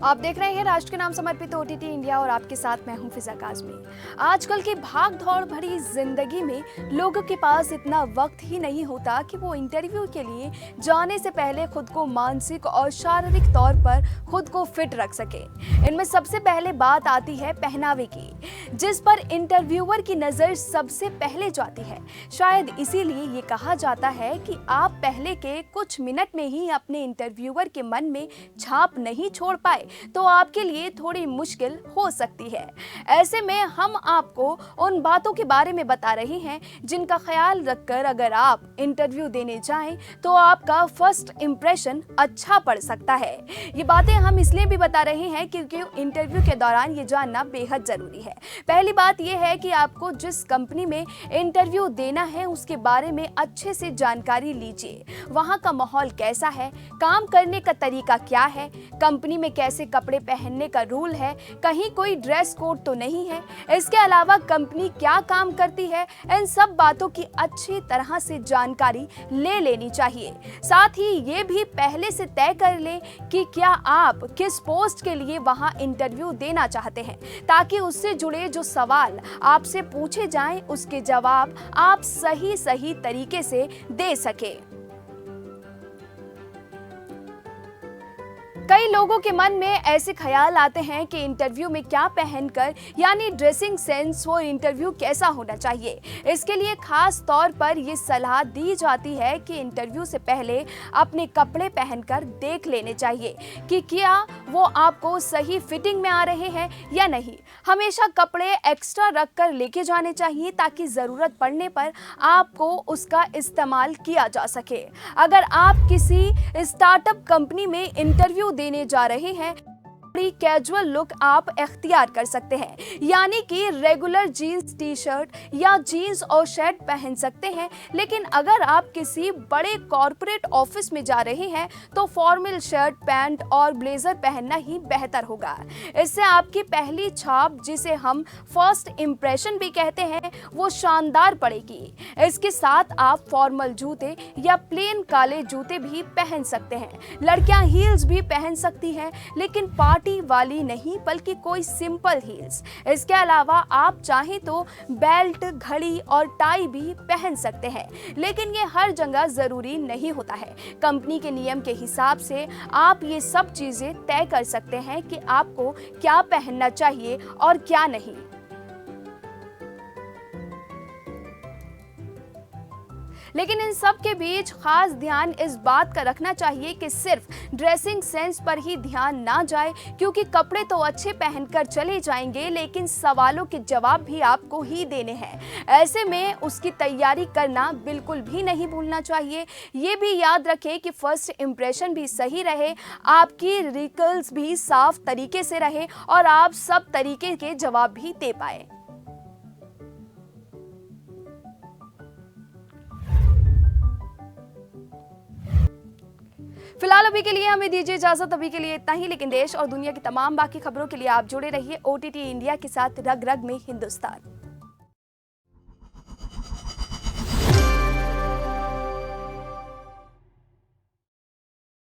आप देख रहे हैं राष्ट्र के नाम समर्पित ओटीटी इंडिया और आपके साथ मैं हूं फिजा काज़मी। आजकल की भाग दौड़ भरी जिंदगी में लोगों के पास इतना वक्त ही नहीं होता कि वो इंटरव्यू के लिए जाने से पहले खुद को मानसिक और शारीरिक तौर पर खुद को फिट रख सके। इनमें सबसे पहले बात आती है पहनावे की, जिस पर इंटरव्यूअर की नज़र सबसे पहले जाती है। शायद इसीलिए ये कहा जाता है कि आप पहले के कुछ मिनट में ही अपने इंटरव्यूअर के मन में छाप नहीं छोड़ पाए तो आपके लिए थोड़ी मुश्किल हो सकती है। ऐसे में हम आपको उन बातों के बारे में बता रहे हैं जिनका ख्याल रखकर अगर आप इंटरव्यू देने जाएं तो आपका फर्स्ट इंप्रेशन अच्छा पड़ सकता है। ये बातें हम इसलिए भी बता रहे हैं क्योंकि इंटरव्यू के दौरान ये जानना बेहद जरूरी है। पहली बात यह है कि आपको जिस कंपनी में इंटरव्यू देना है उसके बारे में अच्छे से जानकारी लीजिए। वहाँ का माहौल कैसा है, काम करने का तरीका क्या है, कंपनी में कैसे कपड़े पहनने का रूल है, कहीं कोई ड्रेस कोड तो नहीं है, इसके अलावा कंपनी क्या काम करती है, इन सब बातों की अच्छी तरह से जानकारी ले लेनी चाहिए। साथ ही ये भी पहले से तय कर लें कि क्या आप किस पोस्ट के लिए वहां इंटरव्यू देना चाहते हैं, ताकि उससे जुड़े जो सवाल आपसे पूछे जाएं उसके जवाब आप सही तरीके से दे सके। कई लोगों के मन में ऐसे ख्याल आते हैं कि इंटरव्यू में क्या पहनकर यानी ड्रेसिंग सेंस वो इंटरव्यू कैसा होना चाहिए। इसके लिए खास तौर पर ये सलाह दी जाती है कि इंटरव्यू से पहले अपने कपड़े पहनकर देख लेने चाहिए कि क्या वो आपको सही फिटिंग में आ रहे हैं या नहीं। हमेशा कपड़े एक्स्ट्रा रख कर लेके जाने चाहिए ताकि ज़रूरत पड़ने पर आपको उसका इस्तेमाल किया जा सके। अगर आप किसी स्टार्टअप कंपनी में इंटरव्यू देने जा रहे हैं, कैजुअल लुक आप इख्तियार कर सकते हैं, यानी कि रेगुलर जीन्स टी शर्ट या जीन्स और शर्ट पहन सकते हैं। लेकिन अगर आप किसी बड़े कॉरपोरेट ऑफिस में जा रहे हैं तो फॉर्मल शर्ट, पैंट और ब्लेजर पहनना ही बेहतर होगा। इससे आपकी पहली छाप, जिसे हम फर्स्ट इंप्रेशन भी कहते हैं, वो शानदार पड़ेगी। इसके साथ आप फॉर्मल जूते या प्लेन काले जूते भी पहन सकते हैं। लड़कियां हील्स भी पहन सकती हैं, लेकिन पार्टी वाली नहीं बल्कि कोई सिंपल हील्स। इसके अलावा आप चाहें तो बेल्ट, घड़ी और टाई भी पहन सकते हैं, लेकिन ये हर जगह जरूरी नहीं होता है। कंपनी के नियम के हिसाब से आप ये सब चीजें तय कर सकते हैं कि आपको क्या पहनना चाहिए और क्या नहीं। लेकिन इन सब के बीच खास ध्यान इस बात का रखना चाहिए कि सिर्फ ड्रेसिंग सेंस पर ही ध्यान ना जाए, क्योंकि कपड़े तो अच्छे पहनकर चले जाएंगे लेकिन सवालों के जवाब भी आपको ही देने हैं। ऐसे में उसकी तैयारी करना बिल्कुल भी नहीं भूलना चाहिए। ये भी याद रखें कि फर्स्ट इंप्रेशन भी सही रहे, आपकी रिकल्स भी साफ तरीके से रहे और आप सब तरीके के जवाब भी दे पाए। फिलहाल अभी के लिए हमें दीजिए इजाजत। अभी के लिए इतना ही, लेकिन देश और दुनिया की तमाम बाकी खबरों के लिए आप जुड़े रहिए ओटीटी इंडिया के साथ, रग रग में हिंदुस्तान।